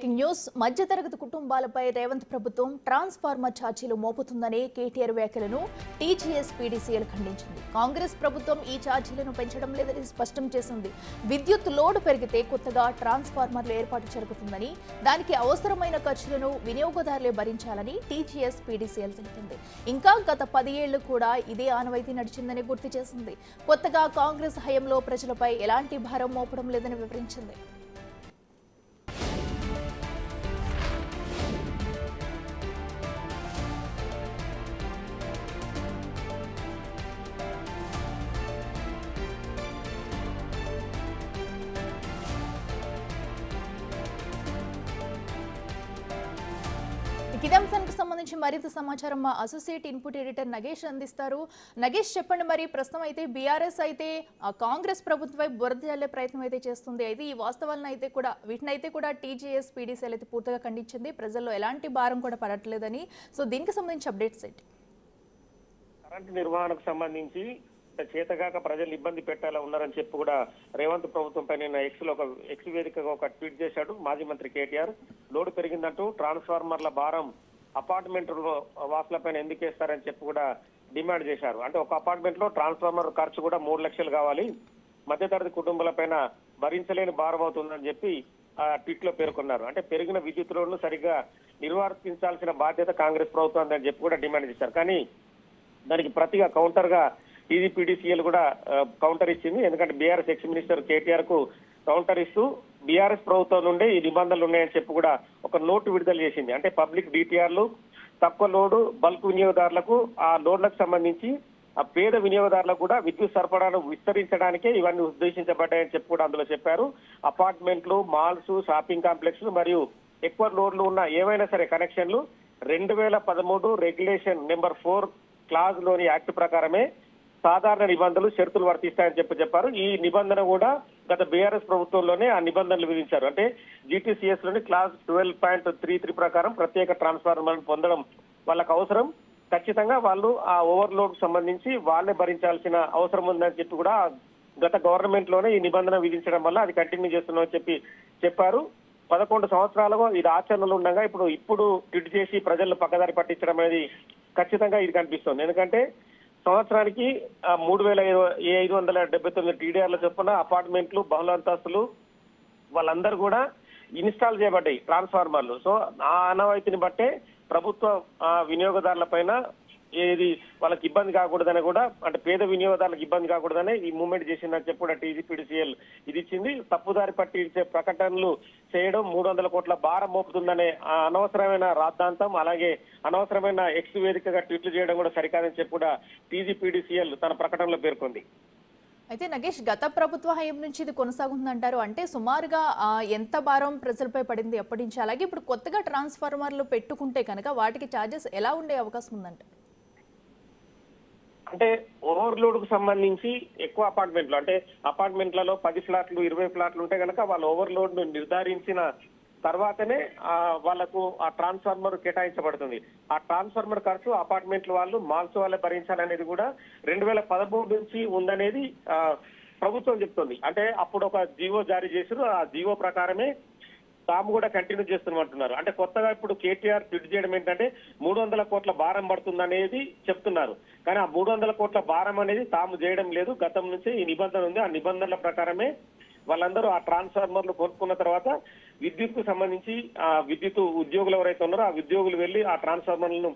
Breaking news మధ్యతరగతి కుటుంబాలపై రేవంత్ ప్రభుత్వం transformer ఛార్జీలు మోపుతుందనే కేటీఆర్ వ్యాఖ్యలను టీజీఎస్ పీడీసీఎల్ ఖండించింది. కాంగ్రెస్ ప్రభుత్వం ఈ ఛార్జీలను పెంచడం లేదని స్పష్టం చేసింది. విద్యుత్ లోడ్ పెరిగితే కొత్తగా ట్రాన్స్ఫార్మర్ల ఏర్పాటు జరుగుతుందని, దానికి అవసరమైన ఖర్చులను వినియోగదారులే భరించాలని టీజీఎస్ పీడీసీఎల్ తెలిపింది. ఇంకా గత 10 ఏళ్లు కూడా ఇదే ఆనవాయితీ నడిచిందని గుర్తు చేసింది. కొత్తగా కాంగ్రెస్ హయాంలో ప్రజలపై ఎలాంటి భారం మోపడం లేదని వివరించింది. ఇదే అంశానికి సంబంధించి మరింత సమాచారం మా అసోసియేట్ ఇన్పుట్ ఎడిటర్ నగేష్ అందిస్తారు. నగేష్, చెప్పండి. మరి ప్రస్తుతం అయితే బీఆర్ఎస్ అయితే కాంగ్రెస్ ప్రభుత్వపై బురద జల్లే ప్రయత్నం అయితే చేస్తుంది. అయితే ఈ వాస్తవాలను అయితే కూడా వీటినైతే కూడా టీజీఎస్ పీడీసీఎల్ అయితే పూర్తిగా ఖండించింది. ప్రజల్లో ఎలాంటి భారం కూడా పడట్లేదని. సో దీనికి సంబంధించి అప్డేట్స్ ఏంటి? కరెంటు నిర్వహణకు సంబంధించి చేతగాక ప్రజలు ఇబ్బంది పెట్టాలా ఉన్నారని చెప్పి కూడా రేవంత్ ప్రభుత్వం పై నిన్న ఎక్స్ వేదికగా ఒక ట్వీట్ చేశాడు మాజీ మంత్రి కేటీఆర్. లోడు పెరిగిందంటూ ట్రాన్స్ఫార్మర్ల భారం అపార్ట్మెంట్ వాసులపైన ఎందుకు వేస్తారని చెప్పి కూడా డిమాండ్ చేశారు. అంటే ఒక అపార్ట్మెంట్ లో ట్రాన్స్ఫార్మర్ ఖర్చు కూడా 3 లక్షలు కావాలి, మధ్యతరగతి కుటుంబాలపైన భరించలేని భారం అవుతుందని చెప్పి ఆ ట్వీట్ లో పేర్కొన్నారు. అంటే పెరిగిన విద్యుత్ లోడ్ను సరిగ్గా నిర్వర్తించాల్సిన బాధ్యత కాంగ్రెస్ ప్రభుత్వం అని చెప్పి కూడా డిమాండ్ చేశారు. కానీ దానికి ప్రతిగా కౌంటర్ గా టీజీపీడీసీఎల్ కూడా కౌంటర్ ఇచ్చింది. ఎందుకంటే బీఆర్ఎస్ ఎక్స్ మినిస్టర్ కేటీఆర్ కు కౌంటర్ ఇస్తూ బీఆర్ఎస్ ప్రభుత్వం నుండి ఈ నిబంధనలు ఉన్నాయని చెప్పి కూడా ఒక నోటు విడుదల చేసింది. అంటే పబ్లిక్ డిటిఆర్లు, తక్కువ లోడు బల్క్ వినియోగదారులకు, ఆ లోడ్లకు సంబంధించి ఆ పేద వినియోగదారులకు కూడా విద్యుత్ సరఫరాను విస్తరించడానికే ఇవన్నీ ఉద్దేశించబడ్డాయని చెప్పి కూడా అందులో చెప్పారు. అపార్ట్మెంట్లు, మాల్స్, షాపింగ్ కాంప్లెక్స్లు మరియు ఎక్కువ లోడ్లు ఉన్న ఏవైనా సరే కనెక్షన్లు 2013 రెగ్యులేషన్ నెంబర్ 4 క్లాజ్ లోని యాక్ట్ ప్రకారమే సాధారణ నిబంధనలు, షరతులు వర్తిస్తాయని చెప్పారు. ఈ నిబంధన కూడా గత బీఆర్ఎస్ ప్రభుత్వంలోనే ఆ నిబంధనలు విధించారు. అంటే జీటీసీఎస్ లోని క్లాస్ 12.33 ప్రకారం ప్రత్యేక ట్రాన్స్ఫార్మర్ పొందడం వాళ్ళకు అవసరం. ఖచ్చితంగా వాళ్ళు ఆ ఓవర్లోడ్ సంబంధించి వాళ్ళే భరించాల్సిన అవసరం ఉందని చెప్పి కూడా గత గవర్నమెంట్ లోనే ఈ నిబంధన విధించడం వల్ల అది కంటిన్యూ చేస్తున్నామని చెప్పారు. 11 సంవత్సరాలుగా ఇది ఆచరణలో ఉండగా ఇప్పుడు ట్వీట్ చేసి ప్రజలను పక్కదారి పట్టించడం అనేది ఖచ్చితంగా ఇది కనిపిస్తుంది. ఎందుకంటే సంవత్సరానికి 3579 టీడీఆర్ల చొప్పున అపార్ట్మెంట్లు, బహుళంతస్తులు వాళ్ళందరూ కూడా ఇన్స్టాల్ చేయబడ్డాయి ట్రాన్స్ఫార్మర్లు. సో ఆ ఆనవాయితీని బట్టే ప్రభుత్వ వినియోగదారుల పైన ఏది వాళ్ళకి ఇబ్బంది కాకూడదని కూడా, అంటే పేద వినియోగదారులకు ఇబ్బంది కాకూడదని ఈ మూవ్మెంట్ చేసిందని చెప్పి కూడా టీజీపీడీసీఎల్ ఇది ఇచ్చింది. తప్పుదారి పట్టించే ప్రకటనలు చేయడం 300 కోట్ల భారం మోపుతుందనే అనవసరమైన రాద్ధాంతం, అలాగే అనవసరమైన ఎక్స్ వేదికగా ట్వీట్లు చేయడం కూడా సరికాదని చెప్పి కూడా టీజీపీడీసీఎల్ తన ప్రకటనలో పేర్కొంది. అయితే నగేష్, గత ప్రభుత్వ హయాం నుంచి ఇది కొనసాగుతుందంటారు. అంటే సుమారుగా ఎంత భారం ప్రజలపై పడింది ఎప్పటి నుంచి? అలాగే ఇప్పుడు కొత్తగా ట్రాన్స్ఫార్మర్లు పెట్టుకుంటే కనుక వాటికి ఛార్జెస్ ఎలా ఉండే అవకాశం ఉందంటారు? అంటే ఓవర్లోడ్ కు సంబంధించి ఎక్కువ అపార్ట్మెంట్లు, అంటే అపార్ట్మెంట్లలో 10 ఫ్లాట్లు 20 ఫ్లాట్లు ఉంటే కనుక వాళ్ళ ఓవర్లోడ్ ను నిర్ధారించిన తర్వాతనే వాళ్లకు ఆ ట్రాన్స్ఫార్మర్ కేటాయించబడుతుంది. ఆ ట్రాన్స్ఫార్మర్ ఖర్చు అపార్ట్మెంట్ల వాళ్ళు, మాల్స్ వాళ్ళే భరించాలనేది కూడా 2013 నుంచి ఉందనేది ప్రభుత్వం చెప్తుంది. అంటే అప్పుడు ఒక జీవో జారీ చేశారు. ఆ జీవో ప్రకారమే తాము కూడా కంటిన్యూ చేస్తున్నామంటున్నారు. అంటే కొత్తగా ఇప్పుడు కేటీఆర్ ట్వీట్ చేయడం ఏంటంటే 300 కోట్ల భారం పడుతుందనేది చెప్తున్నారు. కానీ ఆ 300 కోట్ల భారం అనేది తాము చేయడం లేదు. గతం నుంచి ఈ నిబంధన ఉంది. ఆ నిబంధనల ప్రకారమే వాళ్ళందరూ ఆ ట్రాన్స్ఫార్మర్లు కొనుక్కున్న తర్వాత విద్యుత్ కు సంబంధించి ఆ విద్యుత్ ఉద్యోగులు ఎవరైతే ఉన్నారో ఆ ఉద్యోగులు వెళ్లి ఆ ట్రాన్స్ఫార్మర్లను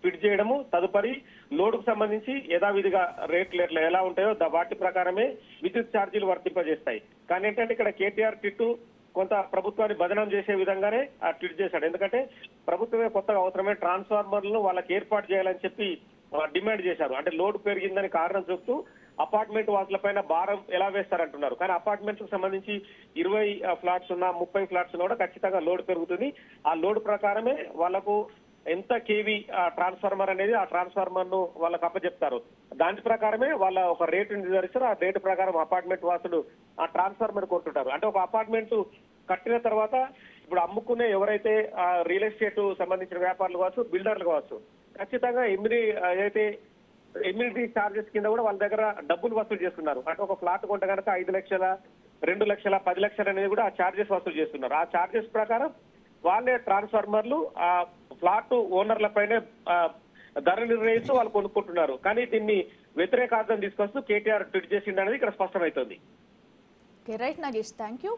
ఫిట్ చేయడము, తదుపరి లోడ్కు సంబంధించి యథావిధిగా రేట్లు ఎలా ఉంటాయో వాటి ప్రకారమే విద్యుత్ ఛార్జీలు వర్తింపజేస్తాయి. కానీ ఏంటంటే ఇక్కడ కేటీఆర్ ట్వీట్ కొంత ప్రభుత్వాన్ని బదనాం చేసే విధంగానే ఆ ట్వీట్ చేశాడు. ఎందుకంటే ప్రభుత్వమే కొత్తగా అవసరమైన ట్రాన్స్ఫార్మర్లను వాళ్ళకి ఏర్పాటు చేయాలని చెప్పి డిమాండ్ చేశారు. అంటే లోడ్ పెరిగిందని కారణం చెప్తూ అపార్ట్మెంట్ వాసులపైన భారం ఎలా వేస్తారంటున్నారు. కానీ అపార్ట్మెంట్స్ కు సంబంధించి 20 ఫ్లాట్స్ ఉన్నా 30 ఫ్లాట్స్ ఉన్నా కూడా ఖచ్చితంగా లోడ్ పెరుగుతుంది. ఆ లోడ్ ప్రకారమే వాళ్లకు ఎంత కేవీ ట్రాన్స్ఫార్మర్ అనేది ఆ ట్రాన్స్ఫార్మర్ ను వాళ్ళకి అప్పచెప్తారు. దాని ప్రకారమే వాళ్ళ ఒక రేటు నిర్ధారిస్తారు. ఆ రేటు ప్రకారం అపార్ట్మెంట్ వాసులు ఆ ట్రాన్స్ఫార్మర్ కొంటుంటారు. అంటే ఒక అపార్ట్మెంట్ కట్టిన తర్వాత ఇప్పుడు అమ్ముకునే ఎవరైతే రియల్ ఎస్టేట్ సంబంధించిన వ్యాపారులు కావచ్చు, బిల్డర్లు కావచ్చు, ఖచ్చితంగా ఏదైతే ఎమ్యూనిటీ చార్జెస్ కింద కూడా వాళ్ళ దగ్గర డబ్బులు వసూలు చేస్తున్నారు. అంటే ఒక ఫ్లాట్ కొంటే కనుక 5 లక్షల, 2 లక్షల, 10 లక్షలు అనేది కూడా ఆ చార్జెస్ వసూలు చేస్తున్నారు. ఆ చార్జెస్ ప్రకారం వాళ్ళే ట్రాన్స్ఫార్మర్లు ఆ ఫ్లాట్ ఓనర్ల పైనే ధర నిర్ణయిస్తూ వాళ్ళు కొనుక్కుంటున్నారు. కానీ దీన్ని వ్యతిరేకార్థం తీసుకొస్తూ కేటీఆర్ ట్వీట్ చేసిండు అనేది ఇక్కడ స్పష్టమవుతుంది. Right Nagesh, thank you.